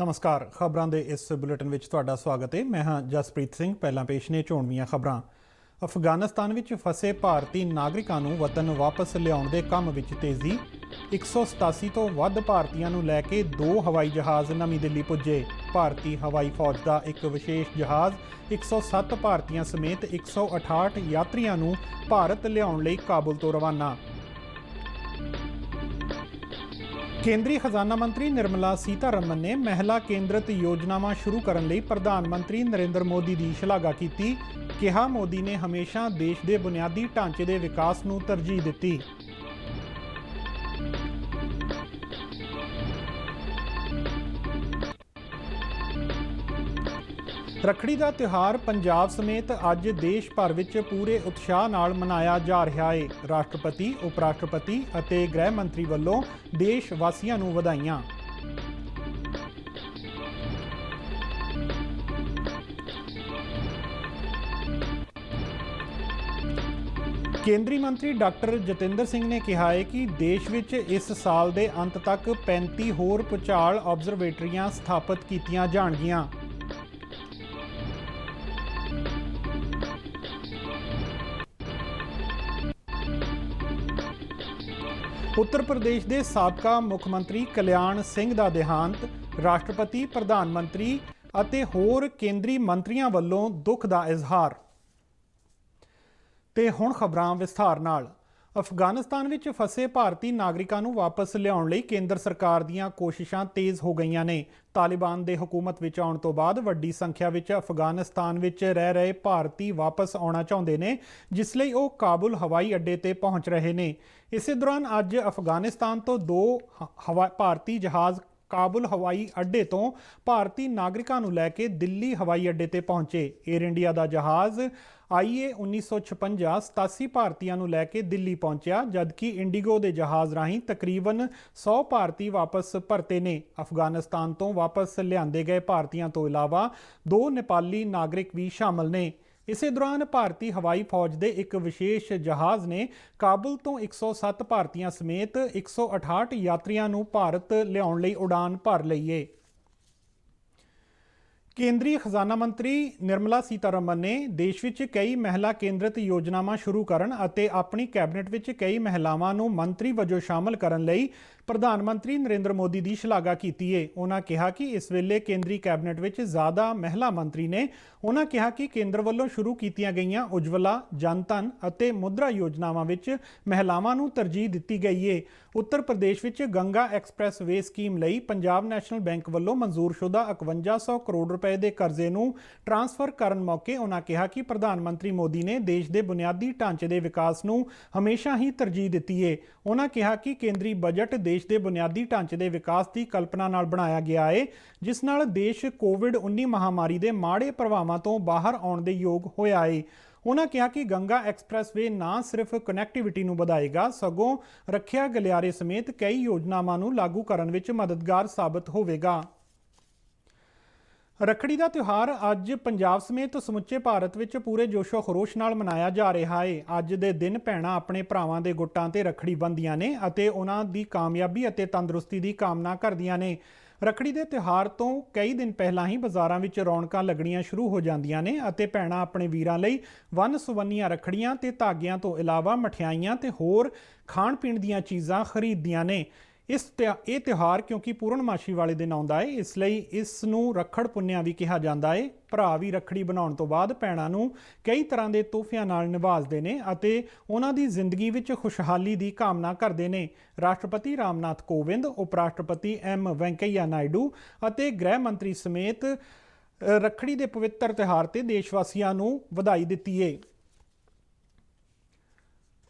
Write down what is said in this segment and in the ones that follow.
नमस्कार। खबरां दे इस बुलेटिन विच तुहाडा स्वागत है। मैं हाँ जसप्रीत सिंह। पहलां पेश ने चोणवीआं खबरां। अफगानिस्तान विच फसे भारती नागरिकां नूं वतन वापस लियाउण दे काम विच तेज़ी। 187 तो वध भारतीयां नूं लैके 2 हवाई जहाज़ नवीं दिल्ली पुजे। भारती हवाई फौज का एक विशेष जहाज़ 107 भारतीयां समेत 168 यात्रियां नूं भारत लियाउण लई काबुल तो रवाना। केंद्रीय खजाना मंत्री निर्मला सीतारमन ने महिला केंद्रित योजनावां शुरू करन लई प्रधानमंत्री नरेंद्र मोदी की शलाघा की। कहा मोदी ने हमेशा देश के बुनियादी ढांचे के विकास नूं तरजीह दी। रखड़ी का त्यौहार पंजाब समेत अज देश भर विच पूरे उत्साह नाल मनाया जा रहा है। राष्ट्रपति, उपराष्ट्रपति अते गृह मंत्री वल्लों देश वासियों नूं वधाइयां। केंद्रीय मंत्री डॉक्टर जतिंदर सिंह ने कहा है कि देश विच इस साल के अंत तक 35 होर भूचाल ऑबजरवेटरियां स्थापित कीतियां जाणगियां। उत्तर प्रदेश के साबका मुख्यमंत्री कल्याण सिंह का देहांत। राष्ट्रपति, प्रधानमंत्री अते होर केंद्रीय मंत्रियों वालों दुख का इजहार। ते हुण खबरां विस्तार नाल। अफगानिस्तान विच फसे भारतीय नागरिकां नूं वापस लियाउण लई केंद्र सरकार दीआं कोशिशां तेज़ हो गईयां ने। तालिबान दे हुकूमत विच आउण तो बाद वड्डी संख्या विच अफगानिस्तान विच रह रहे भारती वापस आउणा चाहुंदे ने, जिस लई ओह काबुल हवाई अड्डे ते पहुंच रहे ने। इसे दौरान अज अफगानिस्तान तो 2 भारती जहाज़ काबुल हवाई अड्डे तो भारती नागरिकां नूं लैके दिल्ली हवाई अड्डे ते पहुंचे। एयर इंडिया का जहाज़ IA 1956 87 भारतीयों नूं लैके दिल्ली पहुंचा, जबकि इंडिगो के जहाज़ राहीं तकरीबन 100 भारती वापस परते ने। अफगानिस्तान तो वापस लिआंदे गए भारतीयों तो इलावा 2 नेपाली नागरिक भी शामिल ने। इसे दौरान भारती हवाई फौज के एक विशेष जहाज़ ने काबुल तो 107 भारतीयों समेत 168 यात्रियों नूं भारत लियाउण लई उड़ान भर लई है। केंद्रीय खजाना मंत्री निर्मला सीतारमन ने देश विच कई महिला केंद्रित योजनावां शुरू करन अते अपनी कैबिनेट विच कई महिलावां नूं मंत्री वजों शामिल करन लई प्रधानमंत्री नरेंद्र मोदी की शलाघा की है। उन्होंने कहा कि इस वेले केंद्रीय कैबिनेट विच ज़्यादा महिला मंत्री ने। उन्होंने कहा कि केंद्र वालों शुरू कीतियां गईयां उज्जवला, जनधन अते मुद्रा योजनावां विच महिलावां नूं तरजीह दी गई है। उत्तर प्रदेश विच गंगा एक्सप्रैस वे स्कीम लई पंजाब नैशनल बैंक वालों मंजूरशुदा 5100 करोड़ रुपए के करजे नूं ट्रांसफर करन मौके उन्होंने कहा कि प्रधानमंत्री मोदी ने देश के बुनियादी ढांचे के विकास नूं हमेशा ही तरजीह दी है। उन्होंने कहा कि केंद्रीय बजट देश के बुनियादी ढांचे के विकास की कल्पना नाल बनाया गया है, जिस नाल देश कोविड-19 महामारी के माड़े प्रभावां तो बाहर आउण दे योग होया है। उन्होंने कहा कि गंगा एक्सप्रैस वे न सिर्फ कनैक्टिविटी नूं वधाएगा, सगों रखिया गलियारे समेत कई योजनावां नूं लागू करन विच मददगार साबित होवेगा। रखड़ी का त्यौहार अज पंजाब समेत समुचे भारत विच पूरे जोशो खरोश नाल मनाया जा रहा है। अज दे दिन भैणां अपने भरावां दे गुट्टां ते रखड़ी बंदियां ने अते उन्हां दी कामयाबी अते तंदुरुस्ती की कामना करदियां ने। रखड़ी के त्यौहार तो कई दिन पहलां ही बाज़ारां विच रौनकां लगणियां शुरू हो जांदियां ने अते भैणां अपने वीरां लई वन सुवन्नियां रखड़ियां ते धागियां तो इलावा मठियाइयां ते होर खाण पीण दीयां चीज़ां खरीददियां ने। ये त्यौहार क्योंकि पूर्णमाशी वाले दिन आउंदा है, इसलिए इस नूं रखड़ पुन्निया भी कहा जाता है। भरा भी रखड़ी बनाउण तो बाद भैणां नूं कई तरह के तोहफिਆਂ नाल निवाजदे ने अते उन्हां दी जिंदगी विच खुशहाली की कामना करते हैं। राष्ट्रपति रामनाथ कोविंद, उपराष्ट्रपति M वेंकैया नायडू अते गृह मंत्री समेत रखड़ी के पवित्र त्यौहार ते देशवासियों नूं वधाई दित्ती है।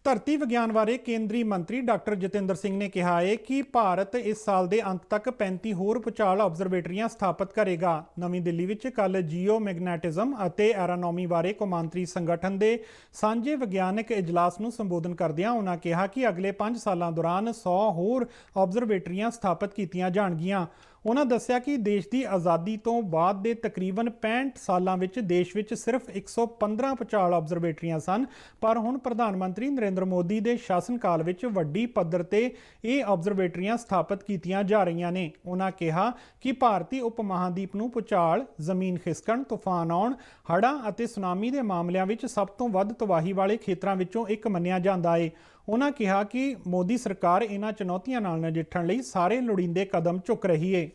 धरती विज्ञान बारे केंद्रीय मंत्री डॉक्टर जतिंदर सिंह ने कहा है कि भारत इस साल के अंत तक 35 होर भूचाल ऑबजरवेटरियां स्थापित करेगा। नवीं दिल्ली विच कल जियो मैग्नैटिज्म अते एरोनॉमी बारे कौमांतरी संगठन के सांझे विज्ञानक इजलास नूं संबोधन करदिआं उन्होंने कहा कि अगले 5 सालों दौरान 100 होर ऑबजरवेटरियां स्थापित कीतियां जाणगियां। ਉਹਨਾਂ ਦੱਸਿਆ ਕਿ ਦੇਸ਼ ਦੀ ਆਜ਼ਾਦੀ ਤੋਂ ਬਾਅਦ ਦੇ ਤਕਰੀਬਨ 65 ਸਾਲਾਂ ਵਿੱਚ ਦੇਸ਼ ਵਿੱਚ ਸਿਰਫ 115 ਭੂਚਾਲ ਆਬਜ਼ਰਵੇਟਰੀਆਂ ਸਨ, ਪਰ ਹੁਣ ਪ੍ਰਧਾਨ ਮੰਤਰੀ ਨਰਿੰਦਰ ਮੋਦੀ ਦੇ ਸ਼ਾਸਨ ਕਾਲ ਵਿੱਚ ਵੱਡੀ ਪੱਧਰ ਤੇ ਇਹ ਆਬਜ਼ਰਵੇਟਰੀਆਂ ਸਥਾਪਿਤ ਕੀਤੀਆਂ ਜਾ ਰਹੀਆਂ ਨੇ। ਉਹਨਾਂ ਕਿਹਾ ਕਿ ਭਾਰਤੀ ਉਪ ਮਹਾਦੀਪ ਨੂੰ ਭੂਚਾਲ, ਜ਼ਮੀਨ ਖਿਸਕਣ, ਤੂਫਾਨ ਆਉਣ, ਹੜ੍ਹਾਂ ਅਤੇ ਸੁਨਾਮੀ ਦੇ ਮਾਮਲਿਆਂ ਵਿੱਚ ਸਭ ਤੋਂ ਵੱਧ ਤਬਾਹੀ ਵਾਲੇ ਖੇਤਰਾਂ ਵਿੱਚੋਂ ਇੱਕ ਮੰਨਿਆ ਜਾਂਦਾ ਹੈ। ਉਹਨਾਂ ਕਿਹਾ ਕਿ ਮੋਦੀ ਸਰਕਾਰ ਇਹਨਾਂ ਚੁਣੌਤੀਆਂ ਨਾਲ ਨਜਿੱਠਣ ਲਈ ਸਾਰੇ ਲੋੜੀਂਦੇ ਕਦਮ ਚੁੱਕ ਰਹੀ ਹੈ।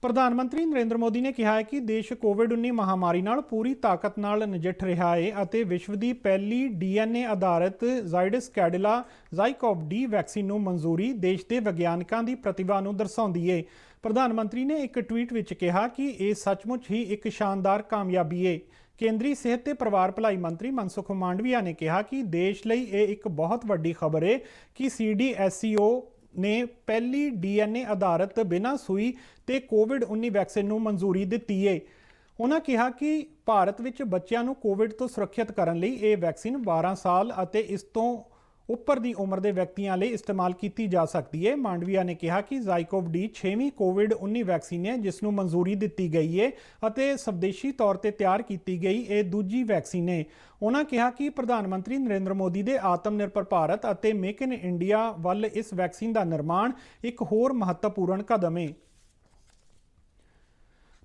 ਪ੍ਰਧਾਨ ਮੰਤਰੀ ਨਰਿੰਦਰ ਮੋਦੀ ਨੇ ਕਿਹਾ ਹੈ ਕਿ ਦੇਸ਼ ਕੋਵਿਡ-19 ਮਹਾਮਾਰੀ ਨਾਲ ਪੂਰੀ ਤਾਕਤ ਨਾਲ ਨਜਿੱਠ ਰਿਹਾ ਹੈ ਅਤੇ ਵਿਸ਼ਵ ਦੀ ਪਹਿਲੀ DNA ਆਧਾਰਿਤ ਜ਼ਾਈਡਸ ਕੈਡਿਲਾ ZyCoV-D ਵੈਕਸੀਨ ਨੂੰ ਮਨਜ਼ੂਰੀ ਦੇਸ਼ ਦੇ ਵਿਗਿਆਨਕਾਂ ਦੀ ਪ੍ਰਤਿਭਾ ਨੂੰ ਦਰਸਾਉਂਦੀ ਹੈ। ਪ੍ਰਧਾਨ ਮੰਤਰੀ ਨੇ ਇੱਕ ਟਵੀਟ ਵਿੱਚ ਕਿਹਾ ਕਿ ਇਹ ਸੱਚਮੁੱਚ ਹੀ ਇੱਕ ਸ਼ਾਨਦਾਰ ਕਾਮਯਾਬੀ ਹੈ। ਕੇਂਦਰੀ ਸਿਹਤ ਤੇ ਪਰਿਵਾਰ ਭਲਾਈ ਮੰਤਰੀ ਮਨਸੁਖ ਮਾਂਡਵੀਆ ਨੇ ਕਿਹਾ ਕਿ ਦੇਸ਼ ਲਈ ਇਹ ਇੱਕ ਬਹੁਤ ਵੱਡੀ ਖਬਰ ਹੈ ਕਿ CDSCO ਨੇ ਪਹਿਲੀ DNA ਆਧਾਰਿਤ ਬਿਨਾਂ ਸੂਈ ਤੇ ਕੋਵਿਡ-19 ਵੈਕਸੀਨ ਨੂੰ ਮਨਜ਼ੂਰੀ ਦਿੱਤੀ ਹੈ। ਉਹਨਾਂ ਕਿਹਾ ਕਿ ਭਾਰਤ ਵਿੱਚ ਬੱਚਿਆਂ ਨੂੰ ਕੋਵਿਡ ਤੋਂ ਸੁਰੱਖਿਅਤ ਕਰਨ ਲਈ ਇਹ ਵੈਕਸੀਨ 12 ਸਾਲ ਅਤੇ ਇਸ ਤੋਂ ਉੱਪਰ ਦੀ ਉਮਰ ਦੇ ਵਿਅਕਤੀਆਂ ਲਈ ਇਸਤੇਮਾਲ ਕੀਤੀ ਜਾ ਸਕਦੀ ਹੈ। ਮਾਂਡਵੀਆ ਨੇ ਕਿਹਾ ਕਿ ZyCoV-D 6ਵੀਂ ਕੋਵਿਡ-19 ਵੈਕਸੀਨ ਹੈ ਜਿਸ ਨੂੰ ਮਨਜ਼ੂਰੀ ਦਿੱਤੀ ਗਈ ਹੈ ਅਤੇ ਸਵਦੇਸ਼ੀ ਤੌਰ ਤੇ ਤਿਆਰ ਕੀਤੀ ਗਈ ਇਹ ਦੂਜੀ ਵੈਕਸੀਨ ਹੈ। ਉਹਨਾਂ ਕਿਹਾ ਕਿ ਪ੍ਰਧਾਨ ਮੰਤਰੀ ਨਰਿੰਦਰ ਮੋਦੀ ਦੇ ਆਤਮ ਨਿਰਭਰ ਭਾਰਤ ਅਤੇ ਮੇਕ ਇਨ ਇੰਡੀਆ ਵੱਲ ਇਸ ਵੈਕਸੀਨ ਦਾ ਨਿਰਮਾਣ ਇੱਕ ਹੋਰ ਮਹੱਤਵਪੂਰਨ ਕਦਮ ਹੈ।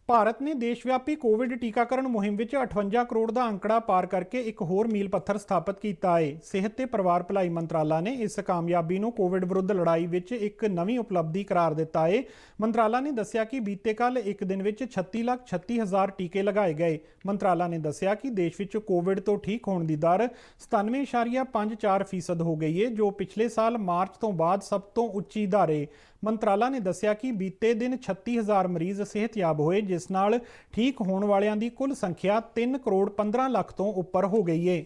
ਭਾਰਤ ਨੇ ਦੇਸ਼ਵਿਆਪੀ ਕੋਵਿਡ ਟੀਕਾਕਰਨ ਮੁਹਿੰਮ ਵਿੱਚ 58 ਕਰੋੜ ਦਾ ਅੰਕੜਾ ਪਾਰ ਕਰਕੇ ਇੱਕ ਹੋਰ ਮੀਲ ਪੱਥਰ ਸਥਾਪਿਤ ਕੀਤਾ ਹੈ। ਸਿਹਤ ਤੇ ਪਰਿਵਾਰ ਭਲਾਈ ਮੰਤਰਾਲਾ ਨੇ ਇਸ ਕਾਮਯਾਬੀ ਨੂੰ ਕੋਵਿਡ ਵਿਰੁੱਧ ਲੜਾਈ ਵਿੱਚ ਇੱਕ ਨਵੀਂ ਉਪਲਬਧੀ ਕਰਾਰ ਦਿੱਤਾ ਹੈ। ਮੰਤਰਾਲਾ ਨੇ ਦੱਸਿਆ ਕਿ ਬੀਤੇ ਕੱਲ ਇੱਕ ਦਿਨ ਵਿੱਚ 36,36,000 ਟੀਕੇ ਲਗਾਏ ਗਏ। ਮੰਤਰਾਲਾ ਨੇ ਦੱਸਿਆ ਕਿ ਦੇਸ਼ ਵਿੱਚ ਕੋਵਿਡ ਤੋਂ ਠੀਕ ਹੋਣ ਦੀ ਦਰ 97.54% ਹੋ ਗਈ ਹੈ, ਜੋ ਪਿਛਲੇ ਸਾਲ ਮਾਰਚ ਤੋਂ ਬਾਅਦ ਸਭ ਤੋਂ ਉੱਚੀ ਦਰ ਹੈ। ਮੰਤਰਾਲਾ ਨੇ ਦੱਸਿਆ ਕਿ ਬੀਤੇ ਦਿਨ 36,000 ਮਰੀਜ਼ ਸਿਹਤਯਾਬ ਹੋਏ, ਜਿਸ ਨਾਲ ਠੀਕ ਹੋਣ ਵਾਲਿਆਂ ਦੀ ਕੁੱਲ ਸੰਖਿਆ 3 ਕਰੋੜ 15 ਲੱਖ ਤੋਂ ਉੱਪਰ ਹੋ ਗਈ ਹੈ।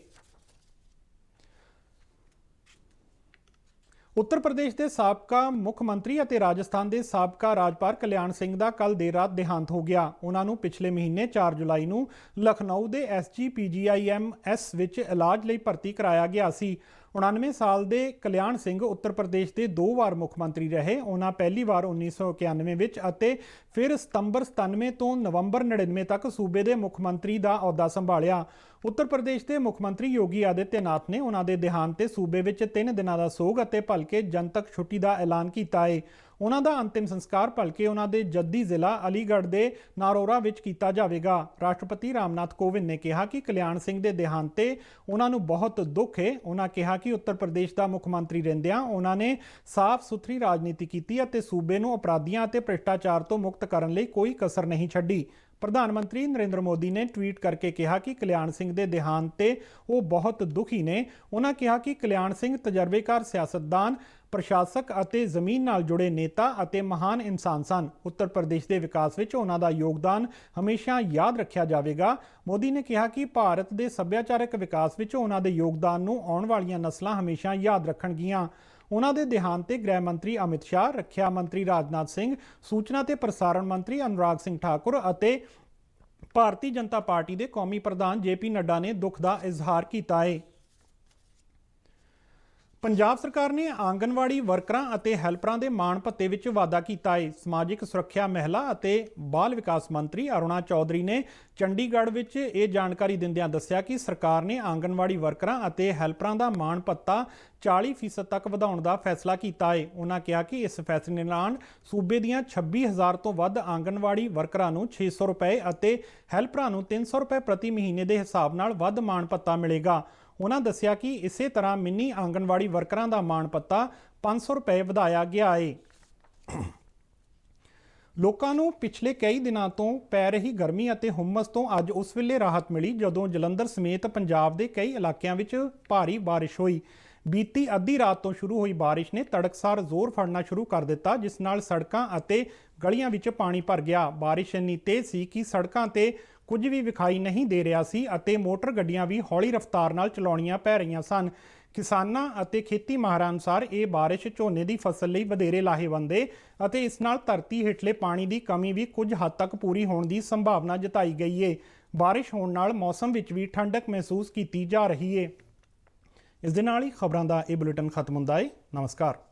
ਉੱਤਰ ਪ੍ਰਦੇਸ਼ ਦੇ ਸਾਬਕਾ ਮੁੱਖ ਮੰਤਰੀ ਅਤੇ ਰਾਜਸਥਾਨ ਦੇ ਸਾਬਕਾ ਰਾਜਪਾਲ ਕਲਿਆਣ ਸਿੰਘ ਦਾ ਕੱਲ ਦੇਰ ਰਾਤ ਦੇਹਾਂਤ ਹੋ ਗਿਆ। ਉਹਨਾਂ ਨੂੰ ਪਿਛਲੇ ਮਹੀਨੇ 4 ਜੁਲਾਈ ਨੂੰ ਲਖਨਊ ਦੇ SGPGIMS ਵਿੱਚ ਇਲਾਜ ਲਈ ਭਰਤੀ ਕਰਾਇਆ ਗਿਆ ਸੀ। 99 ਸਾਲ ਦੇ ਕਲਿਆਣ ਸਿੰਘ ਉੱਤਰ ਪ੍ਰਦੇਸ਼ ਦੇ 2 ਵਾਰ ਮੁੱਖ ਮੰਤਰੀ ਰਹੇ। ਉਹਨਾਂ ਪਹਿਲੀ ਵਾਰ 1991 ਵਿੱਚ ਅਤੇ ਫਿਰ ਸਤੰਬਰ 97 ਤੋਂ ਨਵੰਬਰ 99 ਤੱਕ ਸੂਬੇ ਦੇ ਮੁੱਖ ਮੰਤਰੀ ਦਾ ਅਹੁਦਾ ਸੰਭਾਲਿਆ। ਉੱਤਰ ਪ੍ਰਦੇਸ਼ ਦੇ ਮੁੱਖ ਮੰਤਰੀ ਯੋਗੀ ਆਦਿੱਤਿਆਨਾਥ ਨੇ ਉਹਨਾਂ ਦੇ ਦੇਹਾਂਤ ਤੇ ਸੂਬੇ ਵਿੱਚ 3 ਦਿਨਾਂ ਦਾ ਸੋਗ ਅਤੇ ਭਲਕੇ ਜਨਤਕ ਛੁੱਟੀ ਦਾ ਐਲਾਨ ਕੀਤਾ ਹੈ। ਉਹਨਾਂ ਦਾ ਅੰਤਿਮ ਸੰਸਕਾਰ ਭਲਕੇ ਉਹਨਾਂ ਦੇ ਜੱਦੀ ਜ਼ਿਲ੍ਹਾ ਅਲੀਗੜ੍ਹ ਦੇ ਨਾਰੌਰਾ ਵਿੱਚ ਕੀਤਾ ਜਾਵੇਗਾ। ਰਾਸ਼ਟਰਪਤੀ ਰਾਮਨਾਥ ਕੋਵਿੰਦ ਨੇ ਕਿਹਾ ਕਿ ਕਲਿਆਣ ਸਿੰਘ ਦੇ ਦੇਹਾਂਤ ਤੇ ਉਹਨਾਂ ਨੂੰ ਬਹੁਤ ਦੁੱਖ ਹੈ। ਉਹਨਾਂ ਕਿਹਾ ਕਿ ਉੱਤਰ ਪ੍ਰਦੇਸ਼ ਦਾ ਮੁੱਖ ਮੰਤਰੀ ਰਹਿੰਦਿਆਂ ਉਹਨਾਂ ਨੇ ਸਾਫ਼ ਸੁਥਰੀ ਰਾਜਨੀਤੀ ਕੀਤੀ ਅਤੇ ਸੂਬੇ ਨੂੰ ਅਪਰਾਧੀਆਂ ਅਤੇ ਭ੍ਰਿਸ਼ਟਾਚਾਰ ਤੋਂ ਮੁਕਤ ਕਰਨ ਲਈ ਕੋਈ ਕਸਰ ਨਹੀਂ ਛੱਡੀ। ਪ੍ਰਧਾਨ ਮੰਤਰੀ ਨਰਿੰਦਰ ਮੋਦੀ ਨੇ ਟਵੀਟ ਕਰਕੇ ਕਿਹਾ ਕਿ ਕਲਿਆਣ ਸਿੰਘ ਦੇ ਦੇਹਾਂਤ ਤੇ ਉਹ ਬਹੁਤ ਦੁਖੀ ਨੇ। ਉਹਨਾਂ ਕਿਹਾ ਕਿ ਕਲਿਆਣ ਸਿੰਘ ਤਜਰਬੇਕਾਰ ਸਿਆਸਤਦਾਨ, ਪ੍ਰਸ਼ਾਸਕ ਅਤੇ ਜ਼ਮੀਨ ਨਾਲ ਜੁੜੇ ਨੇਤਾ ਅਤੇ ਮਹਾਨ ਇਨਸਾਨ ਸਨ। ਉੱਤਰ ਪ੍ਰਦੇਸ਼ ਦੇ ਵਿਕਾਸ ਵਿੱਚ ਉਹਨਾਂ ਦਾ ਯੋਗਦਾਨ ਹਮੇਸ਼ਾ ਯਾਦ ਰੱਖਿਆ ਜਾਵੇਗਾ। ਮੋਦੀ ਨੇ ਕਿਹਾ ਕਿ ਭਾਰਤ ਦੇ ਸੱਭਿਆਚਾਰਕ ਵਿਕਾਸ ਵਿੱਚ ਉਹਨਾਂ ਦੇ ਯੋਗਦਾਨ ਨੂੰ ਆਉਣ ਵਾਲੀਆਂ ਨਸਲਾਂ ਹਮੇਸ਼ਾ ਯਾਦ ਰੱਖਣਗੀਆਂ। ਉਹਨਾਂ ਦੇ ਦੇਹਾਂਤ ਤੇ ਗ੍ਰਹਿ ਮੰਤਰੀ ਅਮਿਤ ਸ਼ਾਹ, ਰੱਖਿਆ ਮੰਤਰੀ ਰਾਜਨਾਥ ਸਿੰਘ, ਸੂਚਨਾ ਤੇ ਪ੍ਰਸਾਰਣ ਮੰਤਰੀ ਅਨੁਰਾਗ ਸਿੰਘ ਠਾਕੁਰ ਅਤੇ ਭਾਰਤੀ ਜਨਤਾ ਪਾਰਟੀ ਦੇ ਕੌਮੀ ਪ੍ਰਧਾਨ JP ਨੱਡਾ ਨੇ ਦੁੱਖ ਦਾ ਇਜ਼ਹਾਰ ਕੀਤਾ ਹੈ। ਪੰਜਾਬ ਸਰਕਾਰ ਨੇ ਆਂਗਨਵਾੜੀ ਵਰਕਰਾਂ ਅਤੇ ਹੈਲਪਰਾਂ ਦੇ ਮਾਣ ਭੱਤੇ ਵਿੱਚ ਵਾਧਾ ਕੀਤਾ ਹੈ। ਸਮਾਜਿਕ ਸੁਰੱਖਿਆ, ਮਹਿਲਾ ਅਤੇ ਬਾਲ ਵਿਕਾਸ ਮੰਤਰੀ ਅਰੁਣਾ ਚੌਧਰੀ ਨੇ ਚੰਡੀਗੜ੍ਹ ਵਿੱਚ ਇਹ ਜਾਣਕਾਰੀ ਦਿੰਦਿਆਂ ਦੱਸਿਆ ਕਿ ਸਰਕਾਰ ਨੇ ਆਂਗਨਵਾੜੀ ਵਰਕਰਾਂ ਅਤੇ ਹੈਲਪਰਾਂ ਦਾ ਮਾਣ ਭੱਤਾ 40% ਤੱਕ ਵਧਾਉਣ ਦਾ ਫੈਸਲਾ ਕੀਤਾ ਹੈ। ਉਹਨਾਂ ਕਿਹਾ ਕਿ ਇਸ ਫੈਸਲੇ ਨਾਲ ਸੂਬੇ ਦੀਆਂ 26,000 ਤੋਂ ਵੱਧ ਆਂਗਨਵਾੜੀ ਵਰਕਰਾਂ ਨੂੰ 600 ਰੁਪਏ ਅਤੇ ਹੈਲਪਰਾਂ ਨੂੰ 300 ਰੁਪਏ ਪ੍ਰਤੀ ਮਹੀਨੇ ਦੇ ਹਿਸਾਬ ਨਾਲ ਵੱਧ ਮਾਣ ਭੱਤਾ ਮਿਲੇਗਾ। ਉਹਨਾਂ ਦੱਸਿਆ ਕਿ ਇਸੇ ਤਰ੍ਹਾਂ ਮਿੰਨੀ ਆਂਗਨਵਾੜੀ ਵਰਕਰਾਂ ਦਾ ਮਾਣ ਭੱਤਾ 500 ਰੁਪਏ ਵਧਾਇਆ ਗਿਆ ਹੈ। ਲੋਕਾਂ ਨੂੰ ਪਿਛਲੇ ਕਈ ਦਿਨਾਂ ਤੋਂ ਪੈ ਰਹੀ ਗਰਮੀ ਅਤੇ ਹੁਮਸ ਤੋਂ ਅੱਜ ਉਸ ਵੇਲੇ ਰਾਹਤ ਮਿਲੀ ਜਦੋਂ ਜਲੰਧਰ ਸਮੇਤ ਪੰਜਾਬ ਦੇ ਕਈ ਇਲਾਕਿਆਂ ਵਿੱਚ ਭਾਰੀ ਬਾਰਿਸ਼ ਹੋਈ। ਬੀਤੀ ਅੱਧੀ ਰਾਤ ਤੋਂ ਸ਼ੁਰੂ ਹੋਈ ਬਾਰਿਸ਼ ਨੇ ਤੜਕਸਾਰ ਜ਼ੋਰ ਫੜਨਾ ਸ਼ੁਰੂ ਕਰ ਦਿੱਤਾ, ਜਿਸ ਨਾਲ ਸੜਕਾਂ ਅਤੇ ਗਲੀਆਂ ਵਿੱਚ ਪਾਣੀ ਭਰ ਗਿਆ। ਬਾਰਿਸ਼ ਇੰਨੀ ਤੇਜ਼ ਸੀ ਕਿ ਸੜਕਾਂ ਤੇ ਕੁਝ ਵੀ ਵਿਖਾਈ ਨਹੀਂ ਦੇ ਰਿਹਾ ਸੀ ਅਤੇ ਮੋਟਰ ਗੱਡੀਆਂ ਵੀ ਹੌਲੀ ਰਫ਼ਤਾਰ ਨਾਲ ਚਲਾਉਣੀਆਂ ਪੈ ਰਹੀਆਂ ਸਨ। ਕਿਸਾਨਾਂ ਅਤੇ ਖੇਤੀ ਮਾਹਰਾਂ ਅਨੁਸਾਰ ਇਹ ਬਾਰਿਸ਼ ਝੋਨੇ ਦੀ ਫਸਲ ਲਈ ਵਧੇਰੇ ਲਾਹੇਵੰਦ ਹੈ ਅਤੇ ਇਸ ਨਾਲ ਧਰਤੀ ਹੇਠਲੇ ਪਾਣੀ ਦੀ ਕਮੀ ਵੀ ਕੁਝ ਹੱਦ ਤੱਕ ਪੂਰੀ ਹੋਣ ਦੀ ਸੰਭਾਵਨਾ ਜਤਾਈ ਗਈ ਹੈ। ਬਾਰਿਸ਼ ਹੋਣ ਨਾਲ ਮੌਸਮ ਵਿੱਚ ਵੀ ਠੰਡਕ ਮਹਿਸੂਸ ਕੀਤੀ ਜਾ ਰਹੀ ਹੈ। ਇਸ ਦੇ ਨਾਲ ਹੀ ਖਬਰਾਂ ਦਾ ਇਹ ਬੁਲੇਟਿਨ ਖਤਮ ਹੁੰਦਾ ਹੈ। ਨਮਸਕਾਰ।